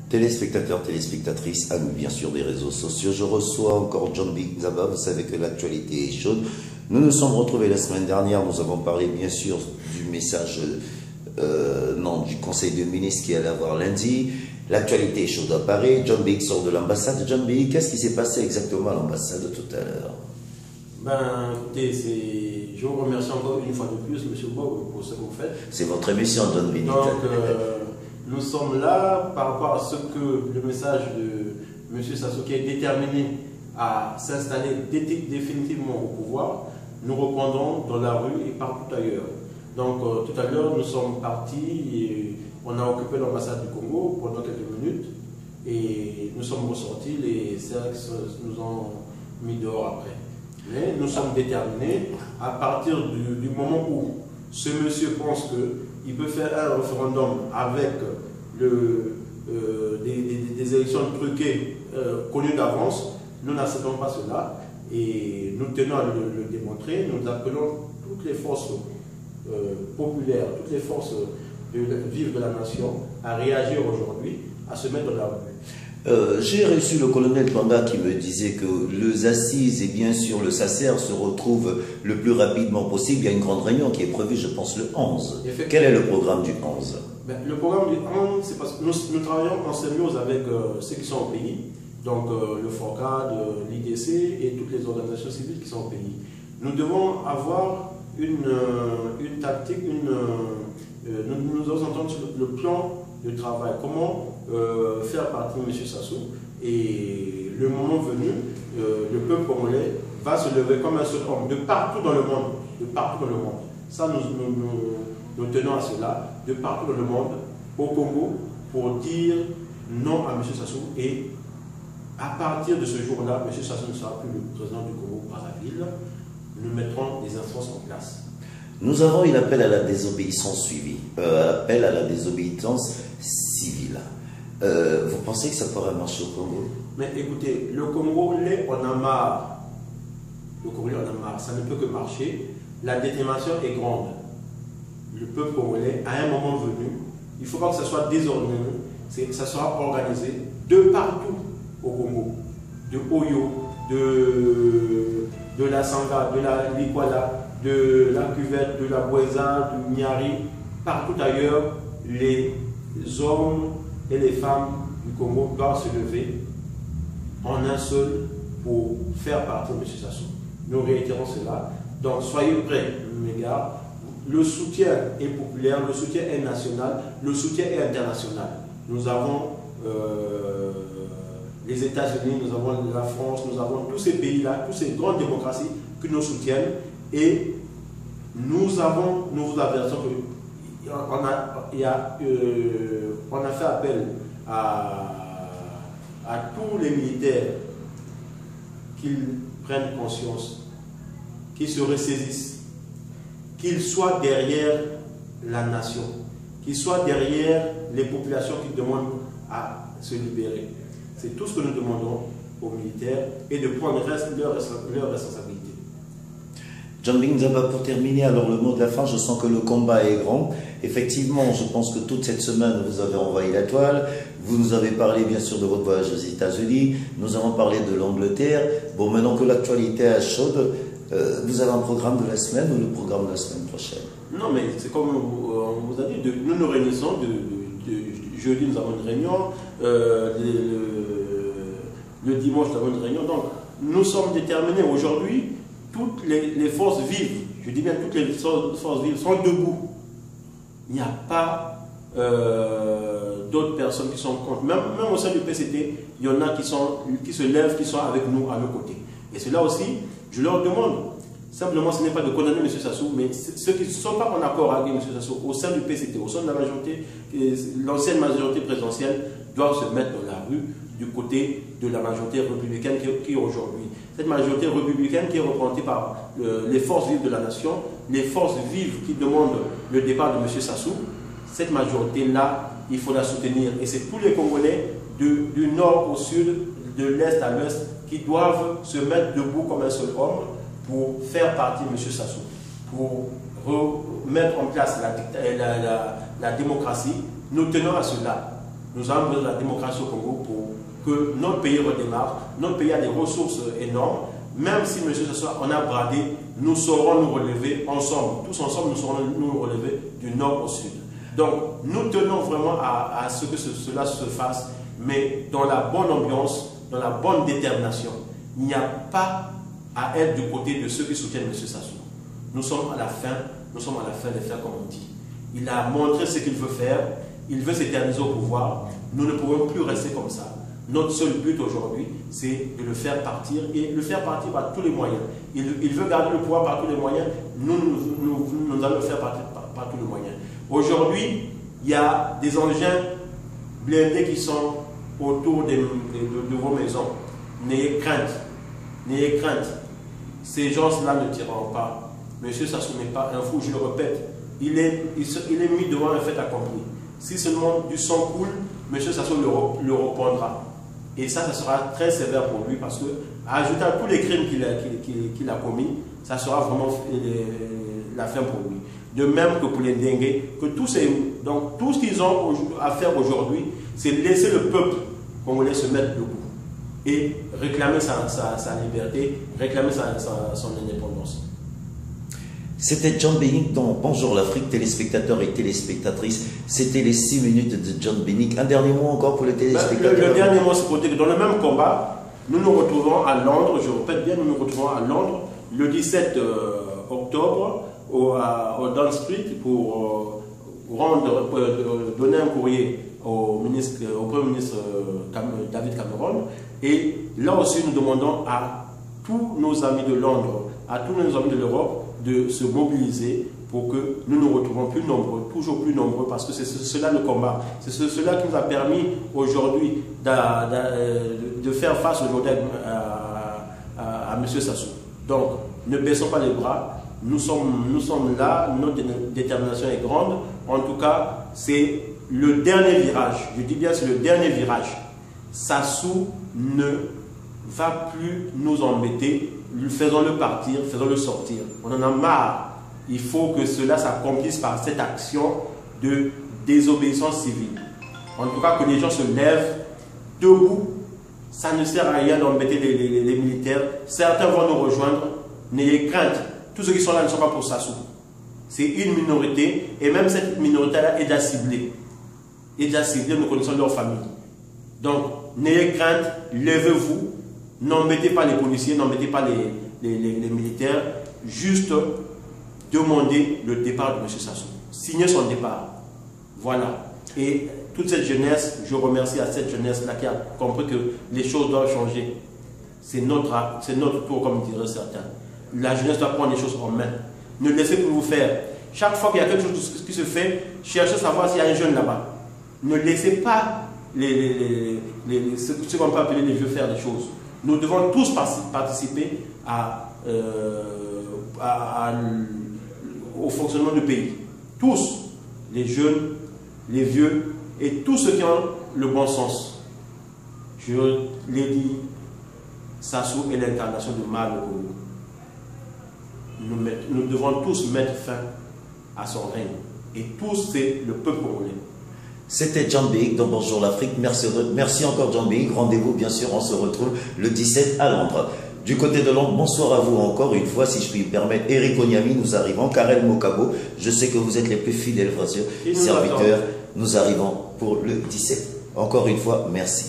Téléspectateurs, téléspectatrices, amis bien sûr des réseaux sociaux, je reçois encore John Big Zaba. Vous savez que l'actualité est chaude. Nous nous sommes retrouvés la semaine dernière, nous avons parlé bien sûr du message du Conseil des ministres qui allait avoir lundi. L'actualité est chaude à Paris. John Big sort de l'ambassade. John Big, qu'est-ce qui s'est passé exactement à l'ambassade tout à l'heure? Ben, écoutez, je vous remercie encore une fois de plus, M. Bob, pour ce que vous faites. C'est votre émission, John Big. Donc, nous sommes là par rapport à ce que le message de M. Sassou, qui est déterminé à s'installer définitivement au pouvoir, nous reprendrons dans la rue et partout ailleurs. Donc, tout à l'heure, nous sommes partis et on a occupé l'ambassade du Congo pendant quelques minutes et nous sommes ressortis. Les CEREX nous ont mis dehors après. Mais nous sommes déterminés à partir du moment où ce monsieur pense qu'il peut faire un référendum avec des élections truquées connues d'avance. Nous n'acceptons pas cela et nous tenons à le démontrer. Nous appelons toutes les forces populaires, toutes les forces vives de la nation à réagir aujourd'hui, à se mettre dans la rue. J'ai reçu le colonel Banda qui me disait que les assises et bien sûr le SACER se retrouvent le plus rapidement possible. Il y a une grande réunion qui est prévue, je pense, le 11. Quel est le programme du 11? Le programme du 11, c'est parce que nous travaillons en symbiose avec ceux qui sont au pays, donc le FORCAD, l'IDC et toutes les organisations civiles qui sont au pays. Nous devons avoir une tactique, nous devons entendre sur le plan de travail, comment faire partie de M. Sassou, et le moment venu, le peuple congolais va se lever comme un seul homme, de partout dans le monde, de partout dans le monde. Ça, nous tenons à cela, de partout dans le monde, au Congo, pour dire non à M. Sassou, et à partir de ce jour-là, M. Sassou ne sera plus le président du Congo par la ville. Nous mettrons des instances en place. Nous avons une appel à la désobéissance suivie, appel à la désobéissance civile. Vous pensez que ça pourrait marcher au Congo? Mais écoutez, le Congolais en a marre. Le Congolais en a marre, ça ne peut que marcher. La détermination est grande. Le peuple congolais, à un moment venu, il ne faut pas que ça soit désordonné, ça sera organisé de partout au Congo. De Oyo, de la Sanga, de la Likwala, de la Cuvette, de la Boueza, du Niari, partout ailleurs, les hommes et les femmes du Congo doivent se lever en un seul pour faire partie de M. Sassou. Nous réitérons cela. Donc soyez prêts, mes gars. Le soutien est populaire, le soutien est national, le soutien est international. Nous avons les États-Unis, nous avons la France, nous avons tous ces pays-là, toutes ces grandes démocraties qui nous soutiennent. Et nous vous avertissons qu'on a fait appel à tous les militaires qu'ils prennent conscience, qu'ils se ressaisissent, qu'ils soient derrière la nation, qu'ils soient derrière les populations qui demandent à se libérer. C'est tout ce que nous demandons aux militaires et de prendre leur responsabilité. John Big Zaba, pour terminer, alors le mot de la fin, je sens que le combat est grand. Effectivement, je pense que toute cette semaine, vous avez envahi la toile. Vous nous avez parlé bien sûr de votre voyage aux États-Unis. Nous avons parlé de l'Angleterre. Bon, maintenant que l'actualité est chaude, vous avez un programme de la semaine ou le programme de la semaine prochaine? Non, mais c'est comme on vous a dit, nous nous réunissons, jeudi nous avons une réunion, le dimanche nous avons une réunion. Donc, nous sommes déterminés aujourd'hui. Toutes les forces vives, je dis bien toutes les forces vives sont debout. Il n'y a pas d'autres personnes qui sont contre. Même au sein du PCT, il y en a qui se lèvent, qui sont avec nous, à nos côtés. Et cela aussi, je leur demande, simplement ce n'est pas de condamner M. Sassou, mais ceux qui ne sont pas en accord avec M. Sassou, au sein du PCT, au sein de la majorité, l'ancienne majorité présidentielle, doivent se mettre dans la rue du côté de la majorité républicaine qui est aujourd'hui. Cette majorité républicaine qui est représentée par les forces vives de la nation, les forces vives qui demandent le départ de M. Sassou, cette majorité-là, il faut la soutenir. Et c'est tous les Congolais du nord au sud, de l'est à l'ouest, qui doivent se mettre debout comme un seul homme pour faire partie de M. Sassou, pour remettre en place la démocratie. Nous tenons à cela. Nous avons besoin de la démocratie au Congo pour que notre pays redémarre. Notre pays a des ressources énormes. Même si, M. Sassou, on a bradé, nous saurons nous relever ensemble. Tous ensemble, nous saurons nous relever du nord au sud. Donc, nous tenons vraiment à ce que cela se fasse, mais dans la bonne ambiance, dans la bonne détermination. Il n'y a pas à être du côté de ceux qui soutiennent M. Sassou. Nous sommes à la fin des faire comme on dit. Il a montré ce qu'il veut faire, il veut s'éterniser au pouvoir. Nous ne pouvons plus rester comme ça. Notre seul but aujourd'hui, c'est de le faire partir et le faire partir par tous les moyens. Il veut garder le pouvoir par tous les moyens. Nous allons le faire partir par tous les moyens. Aujourd'hui, il y a des engins blindés qui sont autour de vos maisons. N'ayez crainte. N'ayez crainte. Ces gens-là ne tireront pas. Monsieur Sassou n'est pas un fou, je le répète. Il est mis devant un fait accompli. Si seulement du sang coule, Monsieur Sassou le reprendra. Et ça sera très sévère pour lui parce que, ajouter à tous les crimes qu'il a commis, ça sera vraiment la fin pour lui. De même que pour les Ndenge, donc tout ce qu'ils ont à faire aujourd'hui, c'est laisser le peuple congolais se mettre debout et réclamer sa liberté, réclamer son indépendance. C'était John Bénic dans Bonjour l'Afrique, téléspectateurs et téléspectatrices. C'était les 6 minutes de John Bénic. Un dernier mot encore pour les téléspectateurs. Le dernier mot, c'est pour dire que dans le même combat, nous nous retrouvons à Londres, je répète bien, nous nous retrouvons à Londres le 17 octobre au Down Street pour donner un courrier au Premier ministre David Cameron. Et là aussi, nous demandons à tous nos amis de Londres, à tous nos amis de l'Europe, de se mobiliser pour que nous nous retrouvons plus nombreux, toujours plus nombreux, parce que c'est cela le combat. C'est cela qui nous a permis aujourd'hui de faire face aujourd'hui à M. Sassou. Donc, ne baissons pas les bras. Nous sommes là, notre détermination est grande. En tout cas, c'est le dernier virage. Je dis bien, c'est le dernier virage. Sassou ne va plus nous embêter. Faisons-le partir, faisons-le sortir. On en a marre. Il faut que cela s'accomplisse par cette action de désobéissance civile. En tout cas, que les gens se lèvent debout. Ça ne sert à rien d'embêter les militaires. Certains vont nous rejoindre. N'ayez crainte. Tous ceux qui sont là ne sont pas pour Sassou. C'est une minorité. Et même cette minorité-là est déjà ciblée. Nous connaissons leur famille. Donc, n'ayez crainte. Levez-vous. N'embêtez pas les policiers, n'embêtez pas les militaires, juste demandez le départ de M. Sassou. Signez son départ. Voilà. Et toute cette jeunesse, je remercie à cette jeunesse-là qui a compris que les choses doivent changer. C'est notre tour, comme diraient certains. La jeunesse doit prendre les choses en main. Ne laissez plus vous faire. Chaque fois qu'il y a quelque chose qui se fait, cherchez à savoir s'il y a un jeune là-bas. Ne laissez pas ce qu'on peut appeler les vieux faire des choses. Nous devons tous participer au fonctionnement du pays. Tous, les jeunes, les vieux et tous ceux qui ont le bon sens. Je l'ai dit, Sassou est l'incarnation du mal au Congo. Nous devons tous mettre fin à son règne. Et tous, c'est le peuple congolais. C'était John Bénic dans Bonjour l'Afrique. Merci encore John Bénic. Rendez-vous, bien sûr, on se retrouve le 17 à Londres. Du côté de Londres, bonsoir à vous encore une fois, si je puis me permettre. Eric Onyami, nous arrivons. Karel Mokabo, je sais que vous êtes les plus fidèles frères et serviteurs. Nous arrivons pour le 17. Encore une fois, merci.